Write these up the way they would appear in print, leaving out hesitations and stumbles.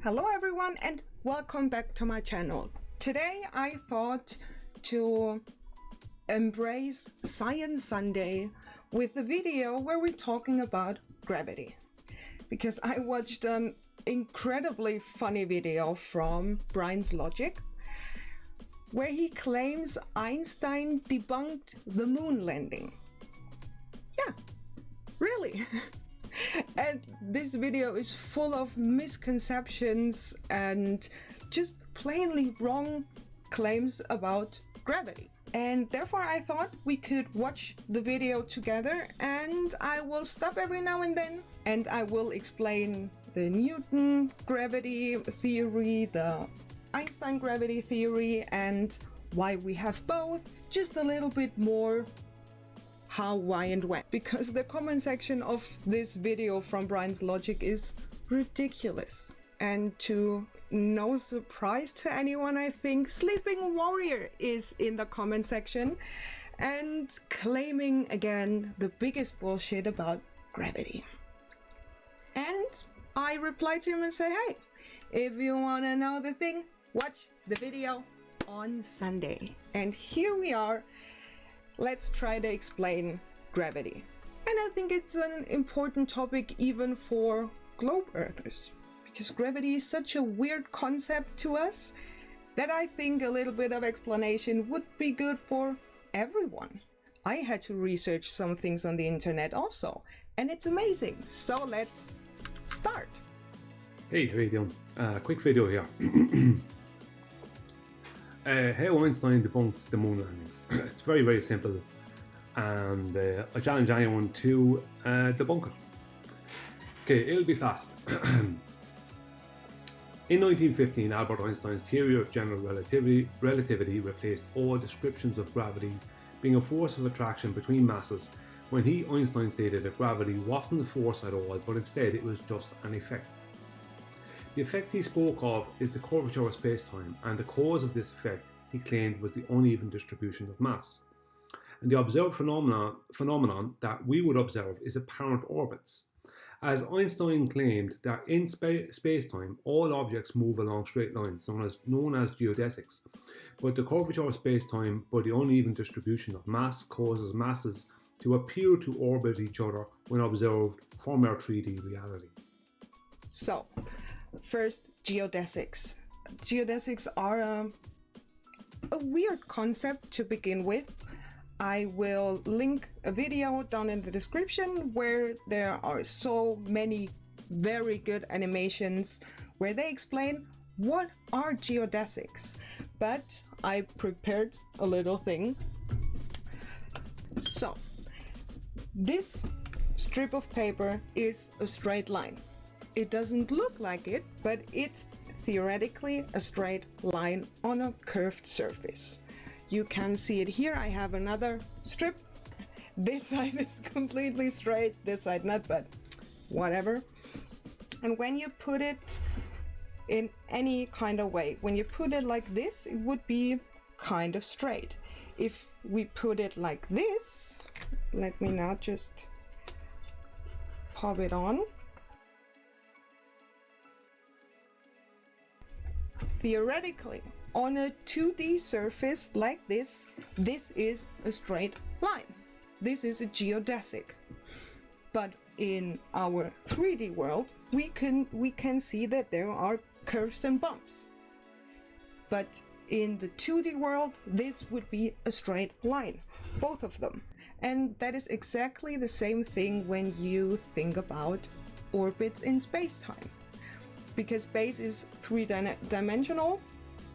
Hello everyone and welcome back to my channel. Today I thought to embrace Science Sunday with a video where we're talking about gravity. Because I watched an incredibly funny video from Brian's Logic where he claims Einstein debunked the moon landing. Yeah, really. And this video is full of misconceptions and just plainly wrong claims about gravity. And therefore I thought we could watch the video together, and I will stop every now and then and I will explain the Newton gravity theory, the Einstein gravity theory, and why we have both, just a little bit more how, why, and when. Because the comment section of this video from Brian's Logic is ridiculous. And to no surprise to anyone, I think, Sleeping Warrior is in the comment section and claiming again the biggest bullshit about gravity. And I reply to him and say, hey, if you want to know the thing, watch the video on Sunday. And here we are. Let's try to explain gravity. And I think it's an important topic even for globe earthers, because gravity is such a weird concept to us that I think a little bit of explanation would be good for everyone. I had to research some things on the internet also, and it's amazing. So let's start. Hey, how you doing? Quick video here. How Einstein debunked the moon landings. It's very, very simple, and I challenge anyone to debunk it. Okay, it'll be fast. In 1915, Albert Einstein's theory of general relativity replaced all descriptions of gravity being a force of attraction between masses, when he, Einstein, stated that gravity wasn't a force at all, but instead it was just an effect. The effect he spoke of is the curvature of spacetime, and the cause of this effect, he claimed, was the uneven distribution of mass. And the observed phenomenon that we would observe is apparent orbits. As Einstein claimed that in spacetime, all objects move along straight lines, known as geodesics, but the curvature of spacetime by the uneven distribution of mass causes masses to appear to orbit each other when observed from our 3D reality. So, first, geodesics. Geodesics are a weird concept to begin with. I will link a video down in the description where there are so many very good animations where they explain what are geodesics. But I prepared a little thing. So, this strip of paper is a straight line. It doesn't look like it, but it's theoretically a straight line on a curved surface. You can see it here. I have another strip. This side is completely straight, this side not, but whatever. And when you put it in any kind of way, when you put it like this, it would be kind of straight. If we put it like this, let me now just pop it on. Theoretically, on a 2D surface like this, this is a straight line. This is a geodesic. But in our 3D world, we can see that there are curves and bumps. But in the 2D world, this would be a straight line, both of them. And that is exactly the same thing when you think about orbits in space-time. Because space is three-dimensional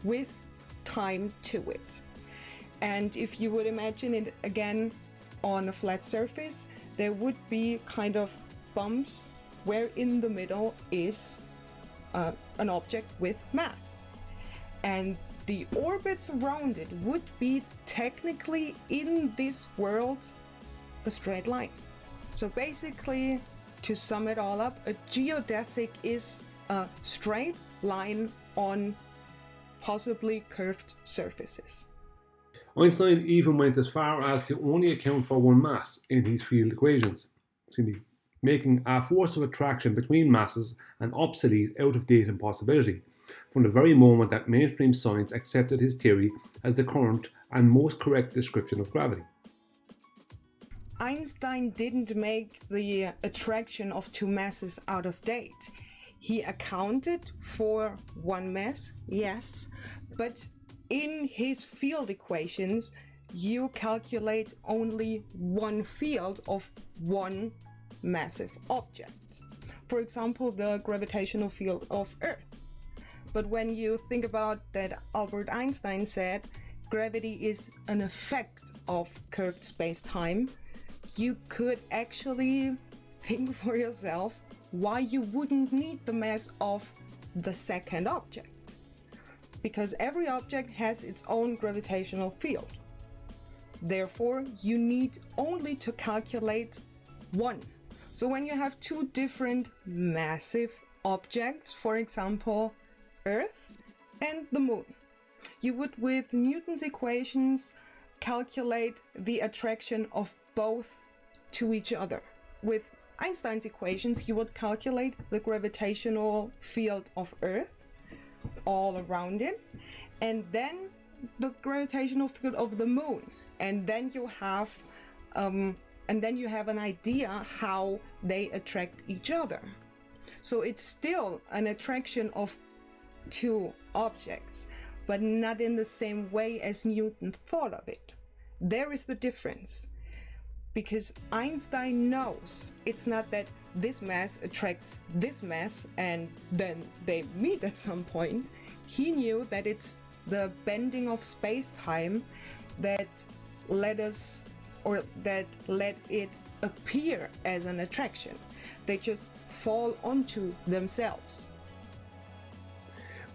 with time to it. And if you would imagine it again on a flat surface, there would be kind of bumps where in the middle is an object with mass. And the orbits around it would be technically in this world a straight line. So basically, to sum it all up, a geodesic is a straight line on possibly curved surfaces. Einstein even went as far as to only account for one mass in his field equations. making a force of attraction between masses an obsolete, out-of-date impossibility, from the very moment that mainstream science accepted his theory as the current and most correct description of gravity. Einstein didn't make the attraction of two masses out of date. He accounted for one mass, yes, but in his field equations, you calculate only one field of one massive object. For example, the gravitational field of Earth. But when you think about that, Albert Einstein said gravity is an effect of curved space-time, you could actually think for yourself why you wouldn't need the mass of the second object. Because every object has its own gravitational field. Therefore, you need only to calculate one. So when you have two different massive objects, for example, Earth and the Moon, you would, with Newton's equations, calculate the attraction of both to each other. With Einstein's equations, you would calculate the gravitational field of Earth all around it, and then the gravitational field of the Moon, and then you have an idea how they attract each other. So it's still an attraction of two objects, but not in the same way as Newton thought of it. There is the difference. Because Einstein knows it's not that this mass attracts this mass and then they meet at some point. He knew that it's the bending of space-time that let it appear as an attraction. They just fall onto themselves.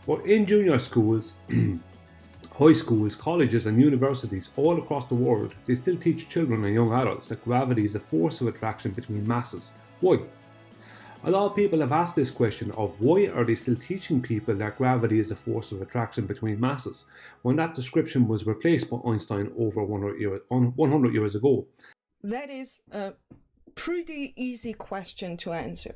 But in junior schools, high schools, colleges and universities all across the world, they still teach children and young adults that gravity is a force of attraction between masses. Why? A lot of people have asked this question of why are they still teaching people that gravity is a force of attraction between masses when that description was replaced by Einstein over 100 years ago? That is a pretty easy question to answer.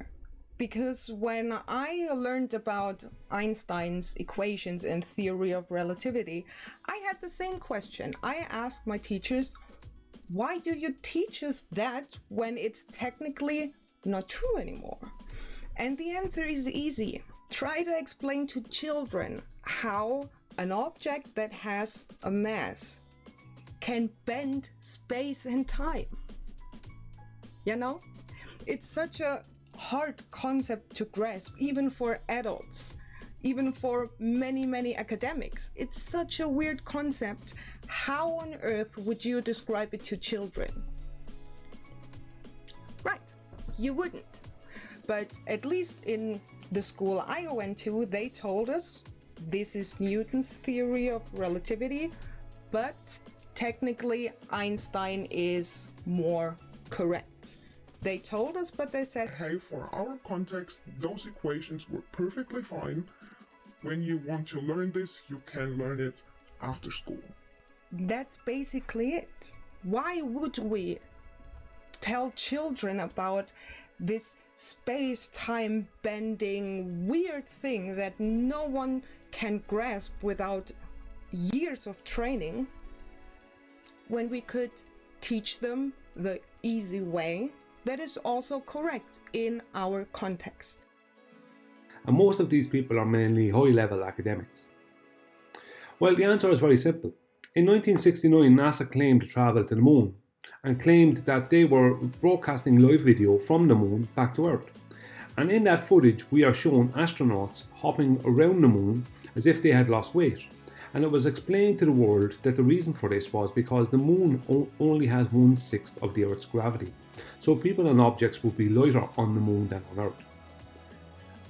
Because when I learned about Einstein's equations and theory of relativity, I had the same question. I asked my teachers, why do you teach us that when it's technically not true anymore? And the answer is easy. Try to explain to children how an object that has a mass can bend space and time. You know, it's such a hard concept to grasp, even for adults, even for many academics. It's such a weird concept. How on earth would you describe it to children? Right, you wouldn't. But at least in the school I went to, they told us this is Newton's theory of relativity, but technically Einstein is more correct. They told us, but they said, hey, for our context, those equations were perfectly fine. When you want to learn this, you can learn it after school. That's basically it. Why would we tell children about this space-time bending weird thing that no one can grasp without years of training, when we could teach them the easy way that is also correct in our context? And most of these people are mainly high-level academics. Well, the answer is very simple. In 1969, NASA claimed to travel to the moon and claimed that they were broadcasting live video from the moon back to Earth. And in that footage, we are shown astronauts hopping around the moon as if they had lost weight. And it was explained to the world that the reason for this was because the moon only has 1/6 of the Earth's gravity. So people and objects would be lighter on the moon than on Earth.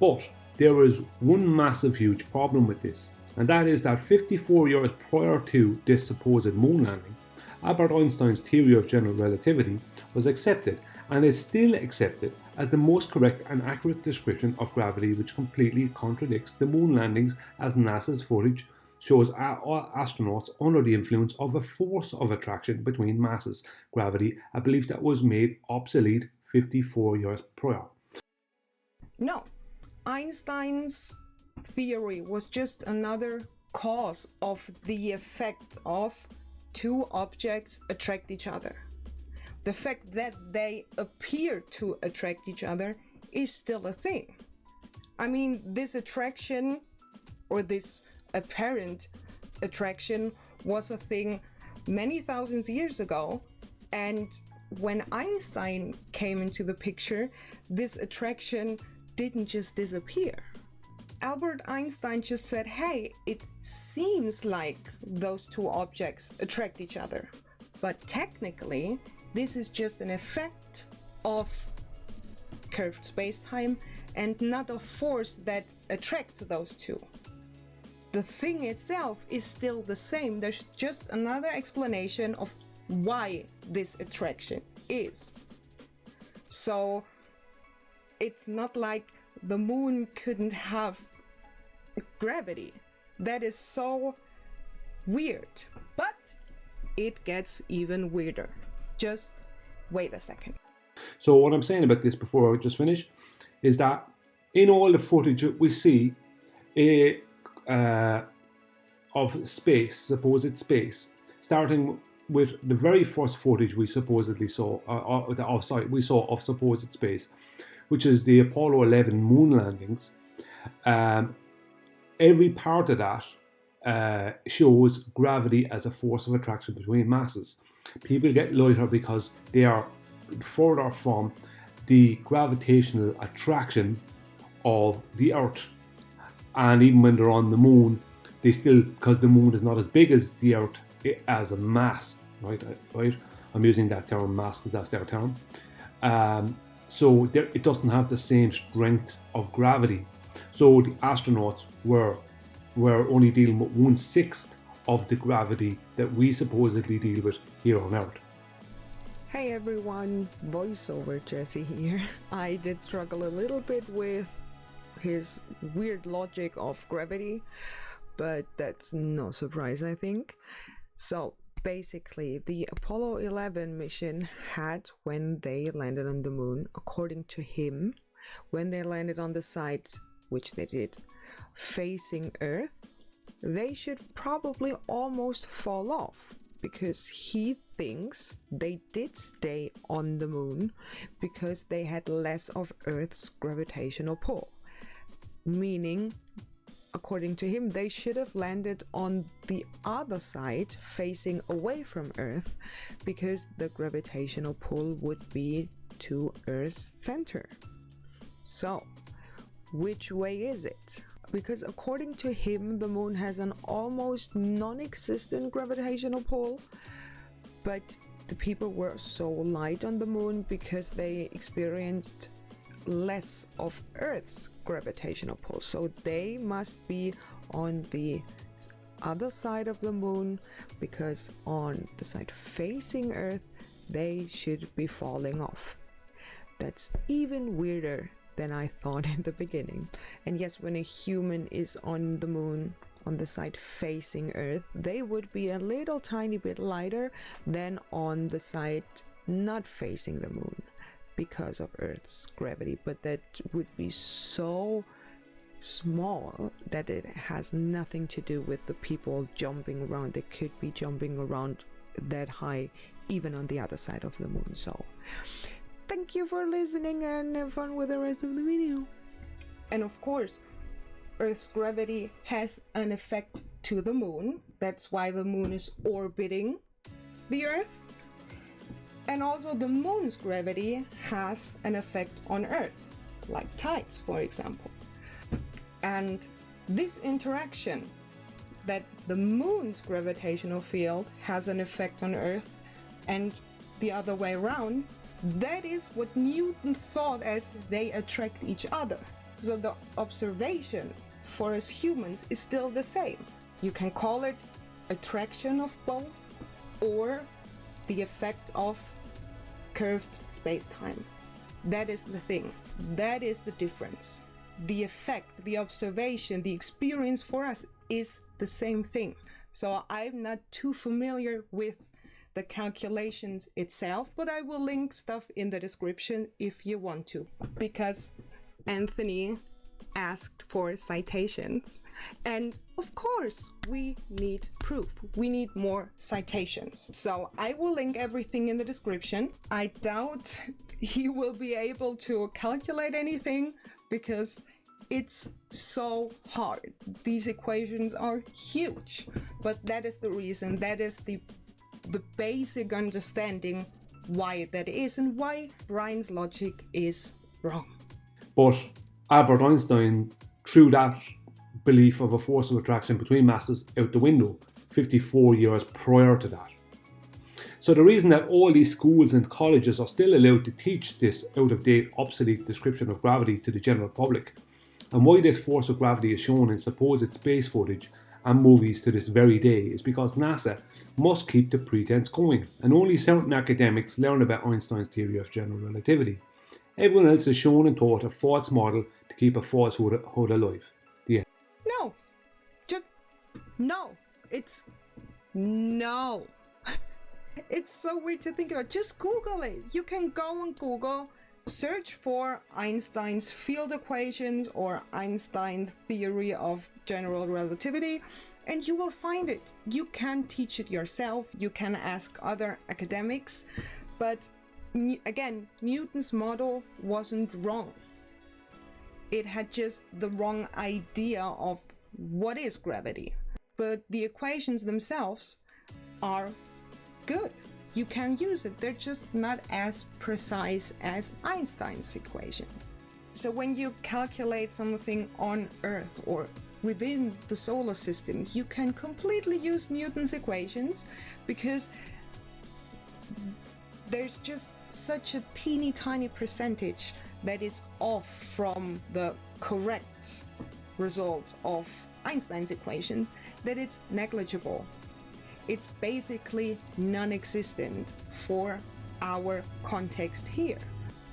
But there is one massive huge problem with this, and that is that 54 years prior to this supposed moon landing, Albert Einstein's theory of general relativity was accepted and is still accepted as the most correct and accurate description of gravity, which completely contradicts the moon landings, as NASA's footage shows astronauts under the influence of a force of attraction between masses, gravity, a belief that was made obsolete 54 years prior. No, Einstein's theory was just another cause of the effect of two objects attract each other. The fact that they appear to attract each other is still a thing. I mean, this attraction, or this apparent attraction, was a thing many thousands of years ago, and when Einstein came into the picture, this attraction didn't just disappear. Albert Einstein just said, hey, it seems like those two objects attract each other, but technically this is just an effect of curved spacetime and not a force that attracts those two. The thing itself is still the same. There's just another explanation of why this attraction is. So it's not like the moon couldn't have gravity. That is so weird. But it gets even weirder. Just wait a second. So what I'm saying about this before I just finish is that in all the footage we see of space, supposed space, starting with the very first footage we supposedly saw of supposed space, which is the Apollo 11 moon landings. Every part of that shows gravity as a force of attraction between masses. People get lighter because they are further from the gravitational attraction of the Earth. And even when they're on the moon, they still, because the moon is not as big as the Earth as a mass, right? I'm using that term mass because that's their term. So it doesn't have the same strength of gravity. So the astronauts were only dealing with 1/6 of the gravity that we supposedly deal with here on Earth. Hey everyone, voiceover Jesse here. I did struggle a little bit with his weird logic of gravity, but that's no surprise, I think. So basically, the Apollo 11 mission had, when they landed on the moon, according to him, when they landed on the side, which they did, facing Earth, they should probably almost fall off, because he thinks they did stay on the moon because they had less of Earth's gravitational pull. Meaning, according to him, they should have landed on the other side facing away from Earth because the gravitational pull would be to Earth's center. So, which way is it? Because according to him, the moon has an almost non-existent gravitational pull, but the people were so light on the moon because they experienced less of Earth's gravitational pull. So they must be on the other side of the moon, because on the side facing Earth, they should be falling off. That's even weirder than I thought in the beginning. And yes, when a human is on the moon, on the side facing Earth, they would be a little tiny bit lighter than on the side not facing the moon because of Earth's gravity, but that would be so small that it has nothing to do with the people jumping around. They could be jumping around that high even on the other side of the moon. So thank you for listening and have fun with the rest of the video. And of course, Earth's gravity has an effect to the moon. That's why the moon is orbiting the Earth. And also the moon's gravity has an effect on Earth, like tides, for example. And this interaction, that the moon's gravitational field has an effect on Earth and the other way around, that is what Newton thought as they attract each other. So the observation for us humans is still the same. You can call it attraction of both or the effect of curved space-time. That is the thing. That is the difference. The effect, the observation, the experience for us is the same thing. So I'm not too familiar with the calculations itself, but I will link stuff in the description if you want to, because Anthony asked for citations. And of course, we need proof. We need more citations. So I will link everything in the description. I doubt he will be able to calculate anything because it's so hard. These equations are huge, but that is the reason, that is the basic understanding why that is and why Brian's logic is wrong. But Albert Einstein threw that belief of a force of attraction between masses out the window 54 years prior to that. So the reason that all these schools and colleges are still allowed to teach this out-of-date, obsolete description of gravity to the general public, and why this force of gravity is shown in supposed space footage and movies to this very day, is because NASA must keep the pretense going, and only certain academics learn about Einstein's theory of general relativity. Everyone else is shown and taught a false model to keep a falsehood alive. No, just no. No. It's so weird to think about. Just Google it. You can go on Google, search for Einstein's field equations or Einstein's theory of general relativity, and you will find it. You can teach it yourself. You can ask other academics, but again, Newton's model wasn't wrong. It had just the wrong idea of what is gravity. But the equations themselves are good. You can use it. They're just not as precise as Einstein's equations. So when you calculate something on Earth or within the solar system, you can completely use Newton's equations because there's just such a teeny tiny percentage that is off from the correct result of Einstein's equations that it's negligible. It's basically non-existent for our context here.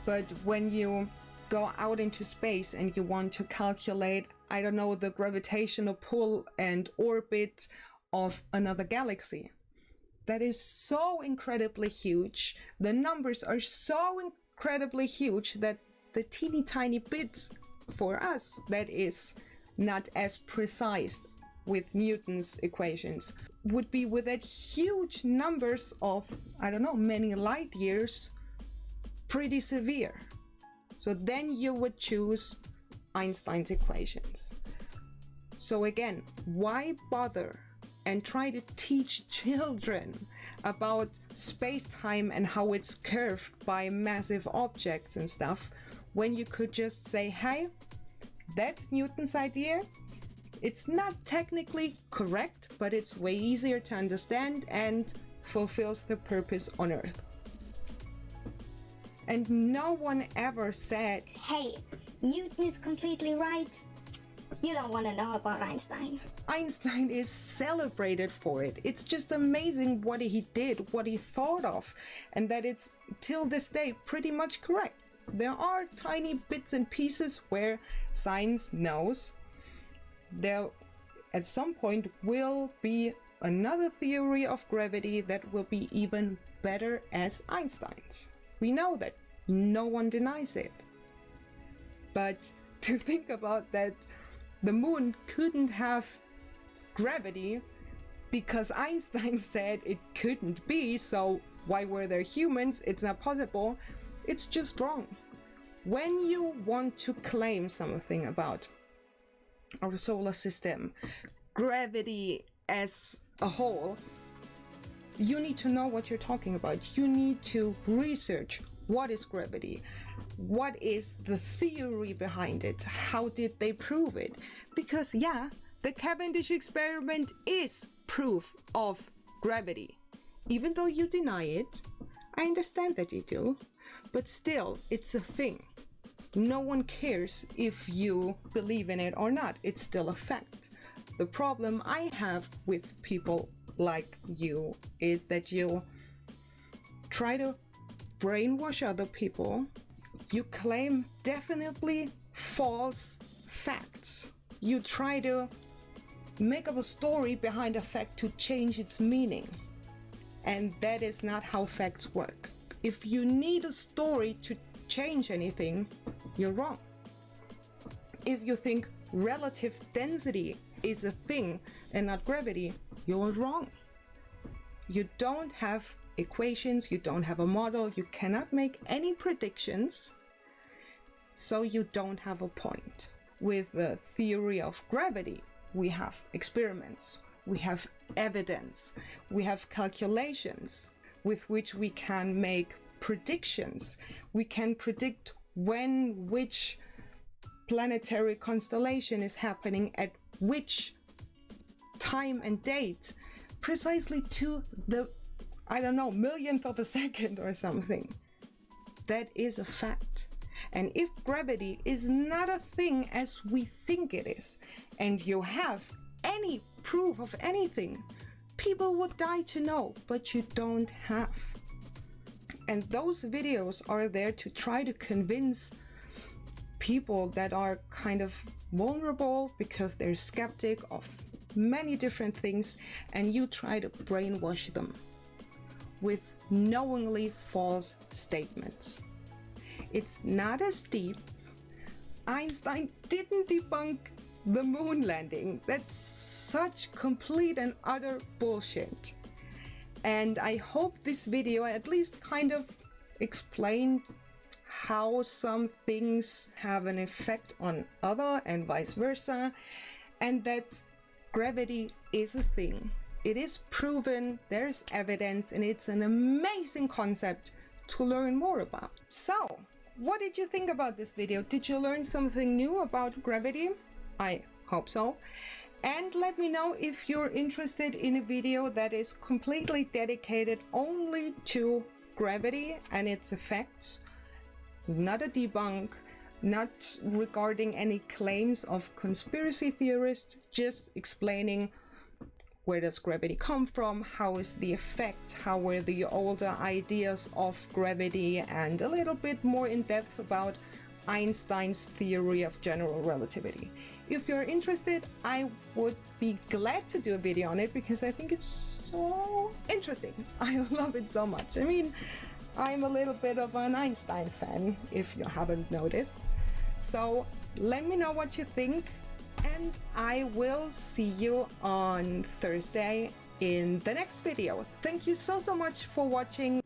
But when you go out into space and you want to calculate, I don't know, the gravitational pull and orbit of another galaxy, that is so incredibly huge, the numbers are so incredibly huge that the teeny tiny bit for us that is not as precise with Newton's equations would be with that huge numbers of, I don't know, many light years, pretty severe. So then you would choose Einstein's equations. So again, why bother and try to teach children about space-time and how it's curved by massive objects and stuff, when you could just say, hey, that's Newton's idea. It's not technically correct, but it's way easier to understand and fulfills the purpose on Earth. And no one ever said, hey, Newton is completely right. You don't want to know about Einstein. Einstein is celebrated for it. It's just amazing what he did, what he thought of, and that it's till this day pretty much correct. There are tiny bits and pieces where science knows there at some point will be another theory of gravity that will be even better as Einstein's. We know that. No one denies it. But to think about that the moon couldn't have gravity because Einstein said it couldn't be, so why were there humans? It's not possible. It's just wrong. When you want to claim something about our solar system, gravity as a whole, you need to know what you're talking about. You need to research what is gravity, what is the theory behind it, how did they prove it? Because yeah, the Cavendish experiment is proof of gravity. Even though you deny it, I understand that you do, but still, it's a thing. No one cares if you believe in it or not. It's still a fact. The problem I have with people like you is that you try to brainwash other people. You claim definitely false facts. You try to make up a story behind a fact to change its meaning. And that is not how facts work. If you need a story to change anything, you're wrong. If you think relative density is a thing and not gravity, you're wrong. You don't have equations, you don't have a model, you cannot make any predictions, so you don't have a point. With the theory of gravity, we have experiments, we have evidence, we have calculations with which we can make predictions. We can predict when which planetary constellation is happening at which time and date, precisely to the, I don't know, millionth of a second or something. That is a fact. And if gravity is not a thing as we think it is, and you have any proof of anything, people would die to know, but you don't have. And those videos are there to try to convince people that are kind of vulnerable because they're skeptic of many different things, and you try to brainwash them with knowingly false statements. It's not as deep. Einstein didn't debunk the moon landing. That's such complete and utter bullshit. And I hope this video at least kind of explained how some things have an effect on other and vice versa, and that gravity is a thing. It is proven, there's evidence, and it's an amazing concept to learn more about. So, what did you think about this video? Did you learn something new about gravity? I hope so. And let me know if you're interested in a video that is completely dedicated only to gravity and its effects. Not a debunk, not regarding any claims of conspiracy theorists, just explaining where does gravity come from, how is the effect, how were the older ideas of gravity, and a little bit more in depth about Einstein's theory of general relativity. If you're interested, I would be glad to do a video on it because I think it's so interesting. I love it so much. I mean, I'm a little bit of an Einstein fan, if you haven't noticed. So let me know what you think, and I will see you on Thursday in the next video. Thank you so much for watching.